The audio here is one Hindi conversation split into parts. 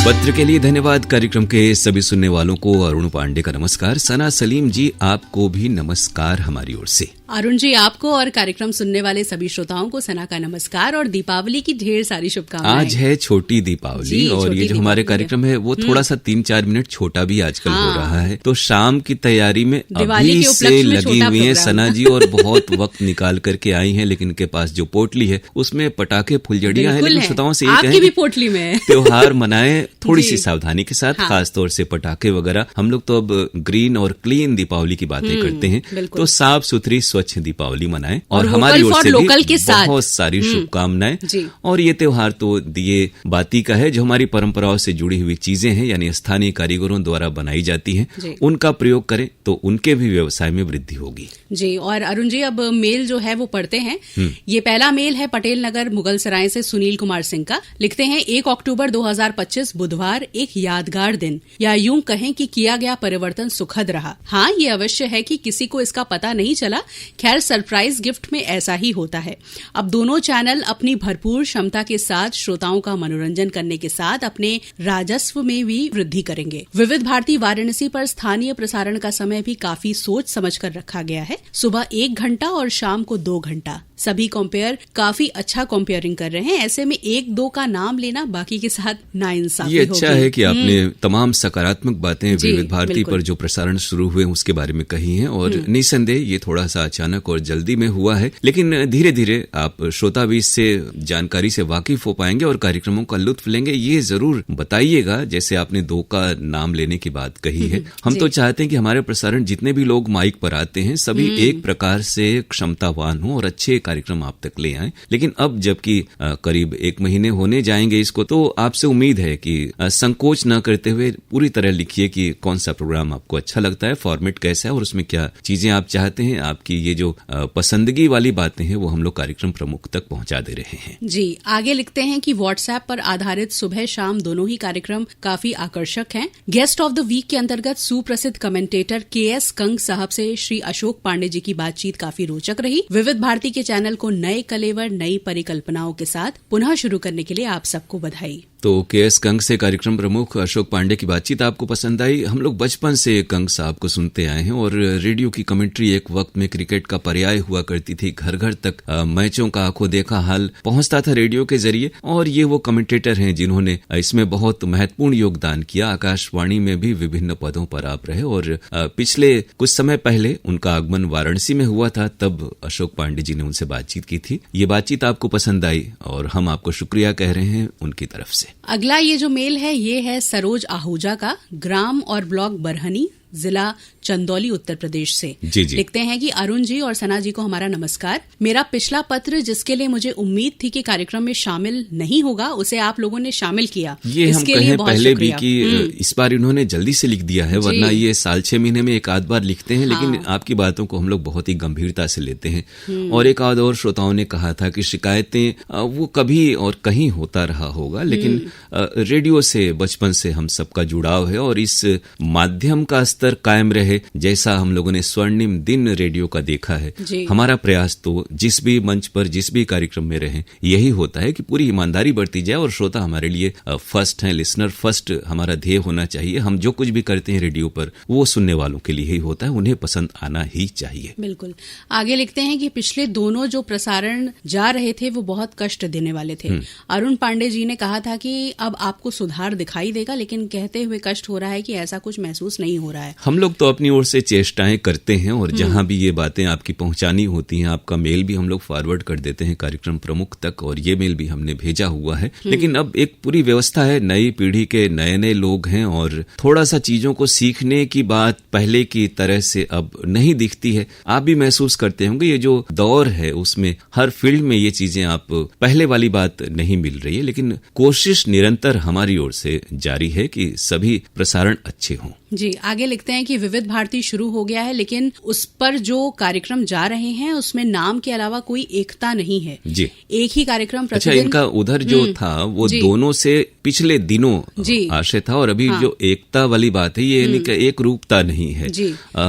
पत्र के लिए धन्यवाद। कार्यक्रम के सभी सुनने वालों को अरुण पांडे का नमस्कार। सना सलीम जी, आपको भी नमस्कार हमारी ओर से। अरुण जी, आपको और कार्यक्रम सुनने वाले सभी श्रोताओं को सना का नमस्कार और दीपावली की ढेर सारी शुभकामनाएं। आज है छोटी दीपावली और ये जो हमारे कार्यक्रम है वो थोड़ा सा 3-4 मिनट छोटा भी आजकल हो रहा है, तो शाम की तैयारी में अभी से लगी हुई है सना जी और बहुत वक्त निकाल करके आई हैं। लेकिन इनके पास जो पोटली है उसमें पटाखे फुलझड़ियां है, लेकिन श्रोताओं से ये कहें भी पोटली में त्योहार मनाएं थोड़ी सी सावधानी के साथ, खासतौर से पटाखे वगैरह। हम लोग तो अब ग्रीन और क्लीन दीपावली की बातें करते हैं, तो साफ सुथरी स्वच्छ दीपावली मनाएं और हमारी ओर से भी बहुत सारी शुभकामनाएं। और ये त्योहार तो दिए बाती का है, जो हमारी परंपराओं से जुड़ी हुई चीजें हैं, यानी स्थानीय कारीगरों द्वारा बनाई जाती हैं, उनका प्रयोग करें तो उनके भी व्यवसाय में वृद्धि होगी। जी, और अरुण जी, अब मेल जो है वो पढ़ते हैं। ये पहला मेल है पटेल नगर मुगल सराय से सुनील कुमार सिंह का। लिखते हैं, 1 अक्टूबर 2025 बुधवार एक यादगार दिन, या यूं कहें कि किया गया परिवर्तन सुखद रहा। हाँ, ये अवश्य है कि किसी को इसका पता नहीं चला। खैर, सरप्राइज गिफ्ट में ऐसा ही होता है। अब दोनों चैनल अपनी भरपूर क्षमता के साथ श्रोताओं का मनोरंजन करने के साथ अपने राजस्व में भी वृद्धि करेंगे। विविध भारती वाराणसी पर स्थानीय प्रसारण का समय भी काफी सोच समझ कर रखा गया है। सुबह 1 घंटा और शाम को 2 घंटा। सभी कंपेयर काफी अच्छा कंपेयरिंग कर रहे हैं। ऐसे में 1-2 का नाम लेना बाकी के साथ नाइंसाफी होगी। ये अच्छा है कि आपने तमाम सकारात्मक बातें विविध भारती पर जो प्रसारण शुरू हुए उसके बारे में कही हैं, और निसंदेह ये थोड़ा सा अचानक और जल्दी में हुआ है, लेकिन धीरे धीरे आप श्रोता भी इससे जानकारी से वाकिफ हो पाएंगे और कार्यक्रमों का लुत्फ लेंगे। ये जरूर बताइएगा, जैसे आपने 2 का नाम लेने की बात कही है। हम तो चाहते हैं कि हमारे प्रसारण जितने भी लोग माइक पर आते हैं सभी एक प्रकार से क्षमतावान हो और अच्छे कार्यक्रम आप तक ले आएं। लेकिन अब जबकि करीब 1 महीने होने जाएंगे इसको, तो आपसे उम्मीद है कि संकोच न करते हुए पूरी तरह लिखिए कि कौन सा प्रोग्राम आपको अच्छा लगता है, फॉर्मेट कैसा है और उसमें क्या चीजें आप चाहते हैं। आपकी ये जो पसंदगी वाली बातें हैं वो हम लोग कार्यक्रम प्रमुख तक पहुंचा दे रहे हैं। जी, आगे लिखते हैं कि व्हाट्सएप पर आधारित सुबह शाम दोनों ही कार्यक्रम काफी आकर्षक हैं। गेस्ट ऑफ द वीक के अंतर्गत सुप्रसिद्ध कमेंटेटर KS कंग साहब से श्री अशोक पांडे जी की बातचीत काफी रोचक रही। विविध भारती के चैनल को नए कलेवर, नई परिकल्पनाओं के साथ पुनः शुरू करने के लिए आप सबको बधाई। तो KS कंग से कार्यक्रम प्रमुख अशोक पांडे की बातचीत आपको पसंद आई। हम लोग बचपन से कंग साहब को सुनते आए हैं और रेडियो की कमेंट्री एक वक्त में क्रिकेट का पर्याय हुआ करती थी। घर घर तक मैचों का आंखों देखा हाल पहुंचता था रेडियो के जरिए, और ये वो कमेंटेटर हैं जिन्होंने इसमें बहुत महत्वपूर्ण योगदान किया। आकाशवाणी में भी विभिन्न पदों पर आप रहे और पिछले कुछ समय पहले उनका आगमन वाराणसी में हुआ था, तब अशोक पांडे जी ने उनसे बातचीत की थी। ये बातचीत आपको पसंद आई और हम आपको शुक्रिया कह रहे हैं उनकी तरफ से। अगला ये जो मेल है ये है सरोज आहूजा का, ग्राम और ब्लॉक बरहनी, जिला चंदौली, उत्तर प्रदेश से। जी। लिखते हैं कि अरुण जी और सना जी को हमारा नमस्कार। मेरा पिछला पत्र जिसके लिए मुझे उम्मीद थी कि कार्यक्रम में शामिल नहीं होगा, उसे आप लोगों ने शामिल किया। ये हम कहें पहले भी कि इस बार इन्होंने जल्दी से लिख दिया है, वरना ये साल 6 महीने में एक आध बार लिखते हैं। लेकिन आपकी बातों को हम लोग बहुत ही गंभीरता से लेते हैं। और एक आध और श्रोताओं ने कहा था कि शिकायतें वो कभी और कहीं होता रहा होगा, लेकिन रेडियो से बचपन से हम सबका जुड़ाव है और इस माध्यम का स्तर कायम रहे, जैसा हम लोगों ने स्वर्णिम दिन रेडियो का देखा है। हमारा प्रयास तो जिस भी मंच पर जिस भी कार्यक्रम में रहे यही होता है कि पूरी ईमानदारी बरती जाए और श्रोता हमारे लिए फर्स्ट है, लिसनर फर्स्ट हमारा ध्येय होना चाहिए। हम जो कुछ भी करते हैं रेडियो पर वो सुनने वालों के लिए ही होता है, उन्हें पसंद आना ही चाहिए। बिल्कुल। आगे लिखते हैं कि पिछले दोनों जो प्रसारण जा रहे थे वो बहुत कष्ट देने वाले थे। अरुण पांडे जी ने कहा था कि अब आपको सुधार दिखाई देगा, लेकिन कहते हुए कष्ट हो रहा है कि ऐसा कुछ महसूस नहीं हो रहा है। हम लोग तो अपनी ओर से चेष्टाएं करते हैं और जहां भी ये बातें आपकी पहुंचानी होती हैं, आपका मेल भी हम लोग फॉरवर्ड कर देते हैं कार्यक्रम प्रमुख तक, और ये मेल भी हमने भेजा हुआ है। लेकिन अब एक पूरी व्यवस्था है, नई पीढ़ी के नए नए लोग हैं और थोड़ा सा चीजों को सीखने की बात पहले की तरह से अब नहीं दिखती है। आप भी महसूस करते होंगे ये जो दौर है उसमें हर फील्ड में ये चीजें आप पहले वाली बात नहीं मिल रही है, लेकिन कोशिश निरंतर हमारी ओर से जारी है कि सभी प्रसारण अच्छे हों। जी, आगे लिखते हैं कि विविध भारती शुरू हो गया है, लेकिन उस पर जो कार्यक्रम जा रहे हैं उसमें नाम के अलावा कोई एकता नहीं है। जी, एक ही कार्यक्रम अच्छा, इनका उधर जो था वो दोनों से पिछले दिनों आशय था। और अभी जो एकता वाली बात है, ये नहीं कि एक रूपता नहीं है,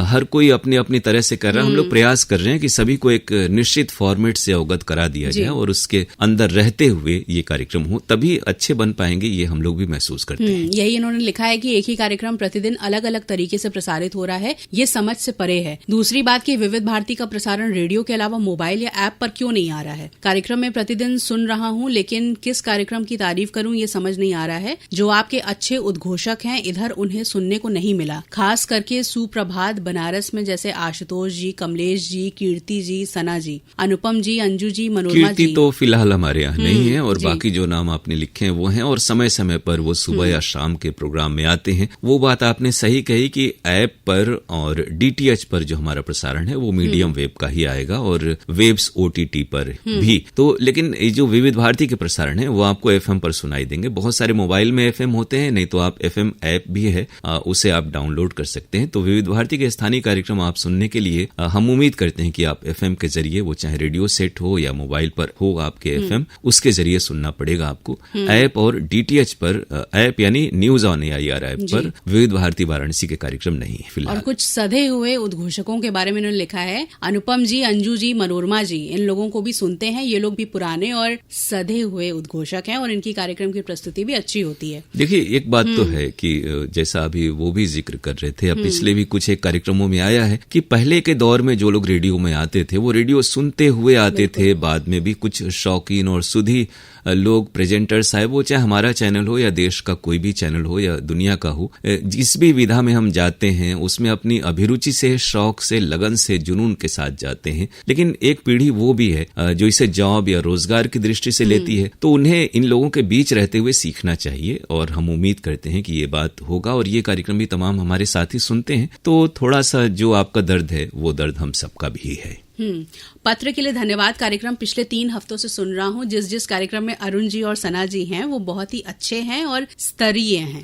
हर कोई अपनी अपनी तरह से कर रहा है। हम लोग प्रयास कर रहे हैं कि सभी को एक निश्चित फॉर्मेट से अवगत करा दिया जाए और उसके अंदर रहते हुए ये कार्यक्रम हो, तभी अच्छे बन पाएंगे, ये हम लोग भी महसूस करते हैं। यही इन्होंने लिखा है कि एक ही कार्यक्रम प्रतिदिन अलग अलग तरीके से प्रसारित हो रहा है, ये समझ से परे है। दूसरी बात कि विविध भारती का प्रसारण रेडियो के अलावा मोबाइल या ऐप पर क्यों नहीं आ रहा है। कार्यक्रम में प्रतिदिन सुन रहा हूँ, लेकिन किस कार्यक्रम की तारीफ करूँ ये समझ नहीं आ रहा है। जो आपके अच्छे उद्घोषक हैं, इधर उन्हें सुनने को नहीं मिला। खास करके सुप्रभात बनारस में जैसे आशुतोष जी, कमलेश जी, कीर्ति जी, सना जी, अनुपम जी, अंजू जी, मनोरमा जी। तो फिलहाल हमारे यहाँ नहीं है, और बाकी जो नाम आपने लिखे हैं वो हैं, और समय समय पर वो सुबह या शाम के प्रोग्राम में आते हैं। वो बात आपने सही कही कि ऐप पर और डीटीएच पर जो हमारा प्रसारण है वो मीडियम वेव का ही आएगा, और वेव्स ओटीटी पर भी। तो लेकिन ये जो विविध भारती के प्रसारण है वो आपको एफएम पर सुनाई देंगे। बहुत सारे मोबाइल में एफएम होते हैं, नहीं तो आप एफएम ऐप भी है, उसे आप डाउनलोड कर सकते हैं। तो विविध भारती के स्थानीय कार्यक्रम आप सुनने के लिए हम उम्मीद करते हैं कि आप एफएम के जरिए, वो चाहे रेडियो सेट हो या मोबाइल पर हो आपके एफएम, उसके जरिए सुनना पड़ेगा आपको। ऐप और डीटीएच पर, ऐप यानी न्यूज ऑन एआईआर ऐप पर विविध भारती वाराणसी के कार्यक्रम नहीं है फिलहाल। और कुछ सधे हुए उद्घोषकों के बारे में इन्होंने लिखा है, अनुपम जी, अंजू जी, मनोरमा जी, इन लोगों को भी सुनते हैं। ये लोग भी पुराने और सधे हुए उद्घोषक हैं और इनकी कार्यक्रम की प्रस्तुति भी अच्छी होती है। देखिए, एक बात तो है कि जैसा अभी वो भी जिक्र कर रहे थे, अब पिछले भी कुछ एक कार्यक्रमों में आया है कि पहले के दौर में जो लोग रेडियो में आते थे वो रेडियो सुनते हुए आते थे। बाद में भी कुछ शौकीन और सुधी लोग, प्रेजेंटर्स आए, वो चाहे हमारा चैनल हो या देश का कोई भी चैनल हो या दुनिया का हो, जिस भी विधा में हम जाते हैं उसमें अपनी अभिरुचि से, शौक से, लगन से, जुनून के साथ जाते हैं। लेकिन एक पीढ़ी वो भी है जो इसे जॉब या रोजगार की दृष्टि से लेती है, तो उन्हें इन लोगों के बीच रहते हुए सीखना चाहिए, और हम उम्मीद करते हैं कि ये बात होगा। और ये कार्यक्रम भी तमाम हमारे साथी सुनते हैं, तो थोड़ा सा जो आपका दर्द है वो दर्द हम सबका भी है। पत्र के लिए धन्यवाद। कार्यक्रम पिछले 3 हफ्तों से सुन रहा हूँ। जिस कार्यक्रम में अरुण जी और सना जी हैं वो बहुत ही अच्छे हैं और स्तरीय हैं।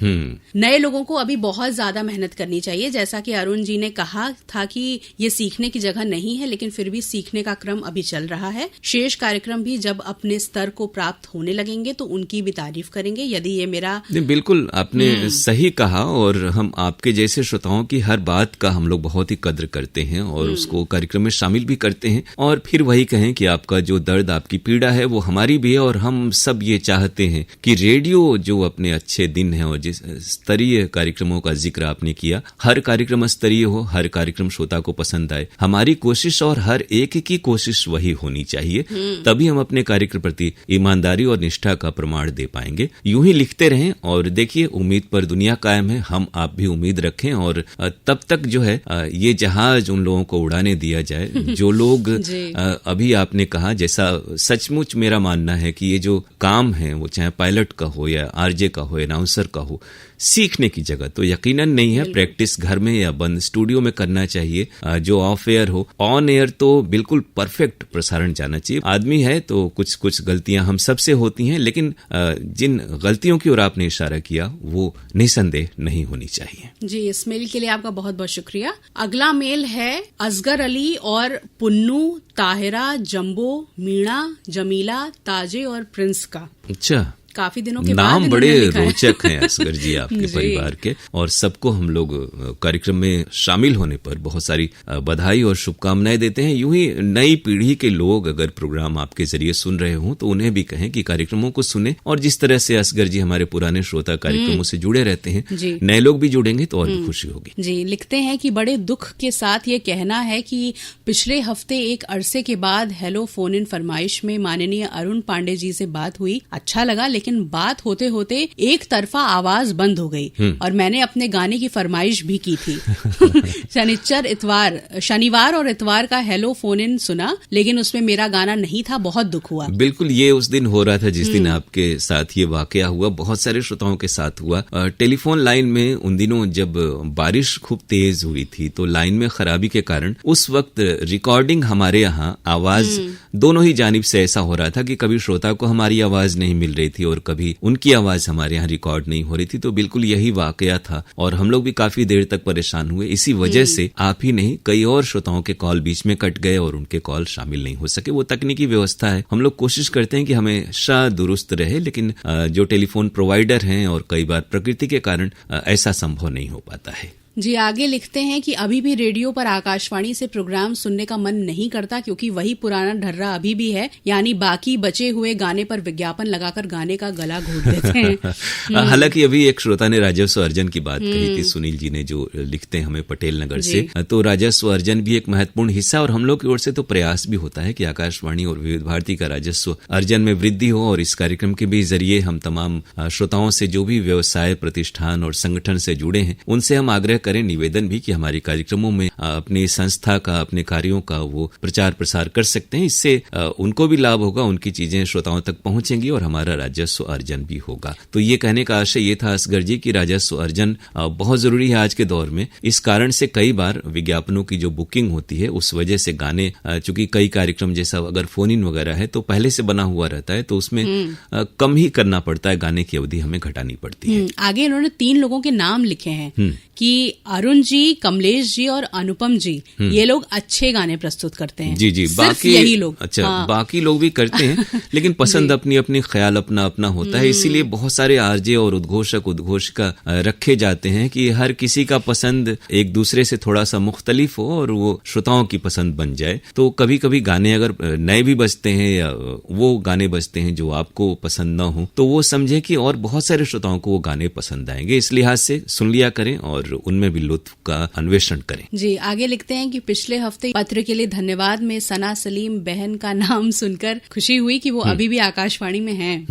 नए लोगों को अभी बहुत ज्यादा मेहनत करनी चाहिए। जैसा कि अरुण जी ने कहा था कि ये सीखने की जगह नहीं है, लेकिन फिर भी सीखने का क्रम अभी चल रहा है। शेष कार्यक्रम भी जब अपने स्तर को प्राप्त होने लगेंगे तो उनकी भी तारीफ करेंगे। यदि ये मेरा बिल्कुल आपने सही कहा, और हम आपके जैसे श्रोताओं की हर बात का हम लोग बहुत ही कद्र करते हैं और उसको कार्यक्रम में शामिल भी करते हैं। और फिर वही कहें कि आपका जो दर्द, आपकी पीड़ा है वो हमारी भी है, और हम सब ये चाहते हैं कि रेडियो जो अपने अच्छे दिन है और जिस स्तरीय कार्यक्रमों का जिक्र आपने किया, हर कार्यक्रम स्तरीय हो, हर कार्यक्रम श्रोता को पसंद आए। हमारी कोशिश और हर एक की कोशिश वही होनी चाहिए, तभी हम अपने कार्य के प्रति ईमानदारी और निष्ठा का प्रमाण दे पाएंगे। यूं ही लिखते रहें, और देखिए उम्मीद पर दुनिया कायम है। हम आप भी उम्मीद रखें, और तब तक जो है ये जहाज उन लोगों को उड़ाने दिया जाए जो लोग अभी आपने कहा, जैसा सचमुच मेरा मानना है कि ये जो काम है वो चाहे पायलट का हो या आरजे का हो, अनाउंसर का हो, सीखने की जगह तो यकीनन नहीं है। प्रैक्टिस घर में या बंद स्टूडियो में करना चाहिए। जो ऑफ एयर हो, ऑन एयर तो बिल्कुल परफेक्ट प्रसारण जाना चाहिए। आदमी है तो कुछ कुछ गलतियां हम सबसे होती हैं, लेकिन जिन गलतियों की ओर आपने इशारा किया वो निसंदेह नहीं होनी चाहिए। जी, इस मेल के लिए आपका बहुत बहुत शुक्रिया। अगला मेल है असगर अली और पुन्नू, ताहिरा, जम्बो, मीणा, जमीला, ताजे और प्रिंस का। अच्छा, काफी दिनों के नाम बाद बड़े रोचक हैं असगर जी आपके परिवार के, और सबको हम लोग कार्यक्रम में शामिल होने पर बहुत सारी बधाई और शुभकामनाएं देते हैं। यूं ही नई पीढ़ी के लोग अगर प्रोग्राम आपके जरिए सुन रहे हों तो उन्हें भी कहें कि कार्यक्रमों को सुने, और जिस तरह से असगर जी हमारे पुराने श्रोता कार्यक्रमों से जुड़े रहते हैं, नए लोग भी जुड़ेंगे तो और भी खुशी होगी। जी, लिखते हैं कि बड़े दुख के साथ ये कहना है कि पिछले हफ्ते एक अरसे के बाद हेलो फोन इन फरमाइश में माननीय अरुण पांडे जी से बात हुई। अच्छा लगा, लेकिन बात होते होते एक तरफा आवाज बंद हो गई और मैंने अपने गाने की फरमाइश भी की थी। शनिवार और इतवार का हेलो फोन इन सुना, लेकिन उसमें मेरा गाना नहीं था। बहुत दुख हुआ। बिल्कुल, ये उस दिन हो रहा था जिस दिन आपके साथ ये वाकया हुआ। बहुत सारे श्रोताओं के साथ हुआ। टेलीफोन लाइन में उन दिनों जब बारिश खूब तेज हुई थी तो लाइन में खराबी के कारण उस वक्त रिकॉर्डिंग हमारे यहाँ आवाज दोनों ही जानिब से ऐसा हो रहा था कि कभी श्रोता को हमारी आवाज नहीं मिल रही थी और और कभी उनकी आवाज हमारे यहाँ रिकॉर्ड नहीं हो रही थी। तो बिल्कुल यही वाकया था और हम लोग भी काफी देर तक परेशान हुए। इसी वजह से आप ही नहीं, कई और श्रोताओं के कॉल बीच में कट गए और उनके कॉल शामिल नहीं हो सके। वो तकनीकी व्यवस्था है, हम लोग कोशिश करते हैं कि हमेशा दुरुस्त रहे, लेकिन जो टेलीफोन प्रोवाइडर हैं और कई बार प्रकृति के कारण ऐसा संभव नहीं हो पाता है। जी, आगे लिखते हैं कि अभी भी रेडियो पर आकाशवाणी से प्रोग्राम सुनने का मन नहीं करता क्योंकि वही पुराना ढर्रा अभी भी है, यानी बाकी बचे हुए गाने पर विज्ञापन लगाकर गाने का गला घोट देते हैं। हालांकि अभी एक श्रोता ने राजस्व अर्जन की बात कही थी, सुनील जी ने, जो लिखते हैं हमें पटेल नगर से। तो राजस्व अर्जन भी एक महत्वपूर्ण हिस्सा और हम लोग की ओर से तो प्रयास भी होता है कि आकाशवाणी और विविध भारती का राजस्व अर्जन में वृद्धि हो और इस कार्यक्रम के भी जरिए हम तमाम श्रोताओं से जो भी व्यवसाय, प्रतिष्ठान और संगठन से जुड़े हैं उनसे हम आग्रह करें, निवेदन भी कि हमारे कार्यक्रमों में अपनी संस्था का, अपने कार्यों का वो प्रचार प्रसार कर सकते हैं। इससे उनको भी लाभ होगा, उनकी चीजें श्रोताओं तक पहुंचेंगी और हमारा राजस्व अर्जन भी होगा। तो ये कहने का आशय ये था असगर जी कि राजस्व अर्जन बहुत जरूरी है आज के दौर में। इस कारण से कई बार विज्ञापनों की जो बुकिंग होती है उस वजह से गाने, चूंकि कई कार्यक्रम जैसा अगर फोन इन वगैरह है तो पहले से बना हुआ रहता है, तो उसमें कम ही करना पड़ता है, गाने की अवधि हमें घटानी पड़ती है। आगे इन्होंने 3 लोगों के नाम लिखे हैं कि अरुण जी, कमलेश जी और अनुपम जी, ये लोग अच्छे गाने प्रस्तुत करते हैं। जी, बाकी यही लोग, अच्छा, बाकी लोग भी करते हैं लेकिन पसंद अपनी अपनी, ख्याल अपना अपना होता है। इसीलिए बहुत सारे आरजे और उद्घोषक, उद्घोषिका रखे जाते हैं कि हर किसी का पसंद एक दूसरे से थोड़ा सा मुख्तलिफ हो और वो श्रोताओं की पसंद बन जाए। तो कभी कभी गाने अगर नए भी बजते हैं या वो गाने बजते हैं जो आपको पसंद ना हो, तो वो समझे कि और बहुत सारे श्रोताओं को वो गाने पसंद आएंगे। इस लिहाज से सुन लिया करें और उनमें भी लुत्फ का अन्वेषण करें। जी, आगे लिखते हैं कि पिछले हफ्ते पत्र के लिए धन्यवाद में सना सलीम बहन का नाम सुनकर खुशी हुई कि वो अभी भी आकाशवाणी में हैं।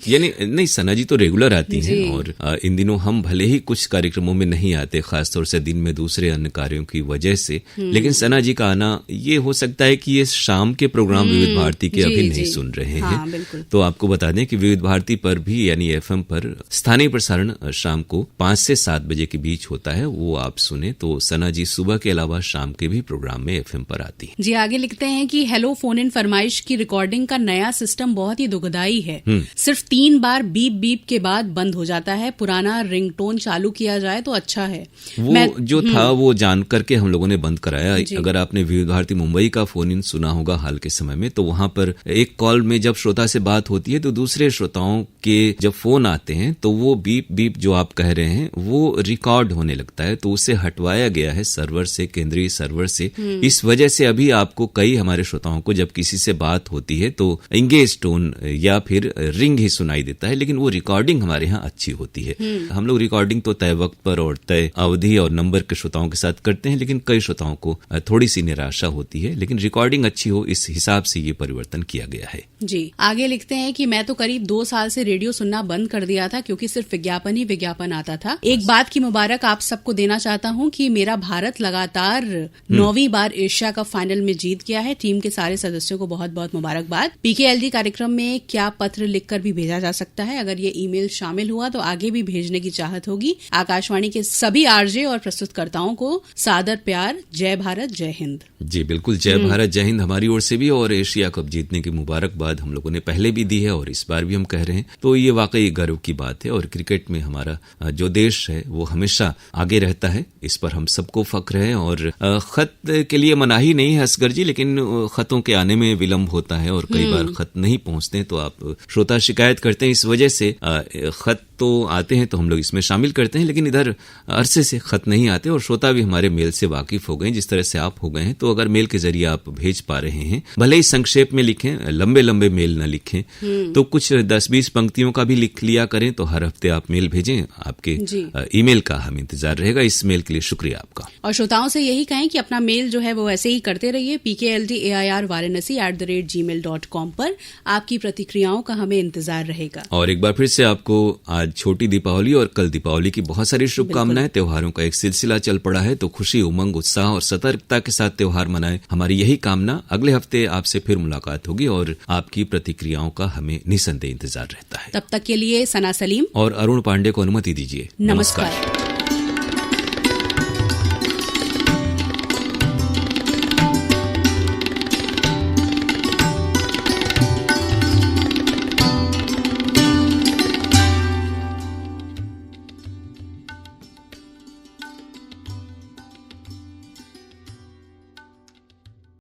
यानी नहीं, सना जी तो रेगुलर आती हैं और इन दिनों हम भले ही कुछ कार्यक्रमों में नहीं आते, खासतौर से दिन में दूसरे अन्य कार्यों की वजह से, लेकिन सना जी का आना, ये हो सकता है कि ये शाम के प्रोग्राम विविध भारती के अभी नहीं सुन रहे हैं। तो आपको बता दें कि विविध भारती पर भी यानी FM पर स्थानीय प्रसारण शाम को 5 से 7 बजे के बीच होता है, वो आप सुने। तो सना जी सुबह के अलावा शाम के भी प्रोग्राम में FM पर आती है। जी, आगे लिखते हैं कि हेलो फोन इन फरमाइश की रिकॉर्डिंग का नया सिस्टम बहुत ही दुखदाई है। सिर्फ 3 बार बीप बीप के बाद बंद हो जाता है। पुराना रिंगटोन चालू किया जाए तो अच्छा है। वो जो था वो जान करके हम लोगों ने बंद कराया। अगर आपने विविध भारती मुंबई का फोन इन सुना होगा हाल के समय में, तो वहां पर एक कॉल में जब श्रोता से बात होती है तो दूसरे श्रोताओं के जब फोन आते हैं तो वो बीप बीप जो आप कह रहे हैं वो रिकॉर्ड होने लगता है। तो उसे हटवाया गया है सर्वर से, केंद्रीय सर्वर से। इस वजह से अभी आपको कई हमारे श्रोताओं को जब किसी से बात होती है तो एंगेज टोन या फिर रिंग ही सुनाई देता है, लेकिन वो रिकॉर्डिंग हमारे यहाँ अच्छी होती है। हम लोग रिकॉर्डिंग तो तय वक्त पर और तय अवधि और नंबर के श्रोताओं के साथ करते हैं, लेकिन कई श्रोताओं को थोड़ी सी निराशा होती है, लेकिन रिकॉर्डिंग अच्छी हो इस हिसाब से ये परिवर्तन किया गया है। जी, आगे लिखते हैं कि मैं तो करीब 2 साल से रेडियो सुनना बंद कर दिया था क्योंकि सिर्फ विज्ञापन ही विज्ञापन आता था। एक बात की मुबारक आप सबको देना चाहता हूं कि मेरा भारत लगातार 9वीं बार एशिया कप फाइनल में जीत गया है। टीम के सारे सदस्यों को बहुत बहुत मुबारकबाद। PKLD कार्यक्रम में क्या पत्र लिखकर भी भेजा जा सकता है? अगर ये ईमेल शामिल हुआ तो आगे भी भेजने की चाहत होगी। आकाशवाणी के सभी आरजे और प्रस्तुतकर्ताओं को सादर प्यार। जय भारत, जय हिंद। जी बिल्कुल, जय भारत, जय हिंद हमारी ओर से भी। और एशिया कप जीतने की मुबारकबाद हम लोगों ने पहले भी दी है और इस बार भी हम कह रहे हैं, तो ये वाकई गर्व की बात है। और क्रिकेट में हमारा जो देश है वो हमेशा आगे रहता है, इस पर हम सबको फख्र है। और खत के लिए मनाही नहीं है असगर जी, लेकिन खतों के आने में विलंब होता है और कई बार खत नहीं पहुंचते, तो आप श्रोता शिकायत करते हैं। इस वजह से खत तो आते हैं तो हम लोग इसमें शामिल करते हैं, लेकिन इधर अरसे से खत नहीं आते और श्रोता भी हमारे मेल से वाकिफ हो गए जिस तरह से आप हो गए हैं। तो अगर मेल के जरिए आप भेज पा रहे हैं, भले ही संक्षेप में लिखें, लंबे लंबे मेल न लिखें, तो कुछ 10-20 पंक्तियों का भी लिख लिया करें। तो हर हफ्ते आप मेल भेजें, आपके ईमेल का हम इंतजार रहेगा। इस मेल के लिए शुक्रिया आपका। और श्रोताओं से यही कहें कि अपना मेल जो है वो ऐसे ही करते रहिए। PKLDAIR@varanasi@the.gmail.com पर आपकी प्रतिक्रियाओं का हमें इंतजार रहेगा। और एक बार फिर से आपको आज छोटी दीपावली और कल दीपावली की बहुत सारी शुभकामनाएं। त्योहारों का एक सिलसिला चल पड़ा है, तो खुशी, उमंग, उत्साह और सतर्कता के साथ त्योहार मनाएं, हमारी यही कामना। अगले हफ्ते आपसे फिर मुलाकात होगी और आपकी प्रतिक्रियाओं का हमें निसंदेह इंतजार रहता है। तब तक के लिए सना सलीम और अरुण पांडे को अनुमति दीजिए। नमस्कार।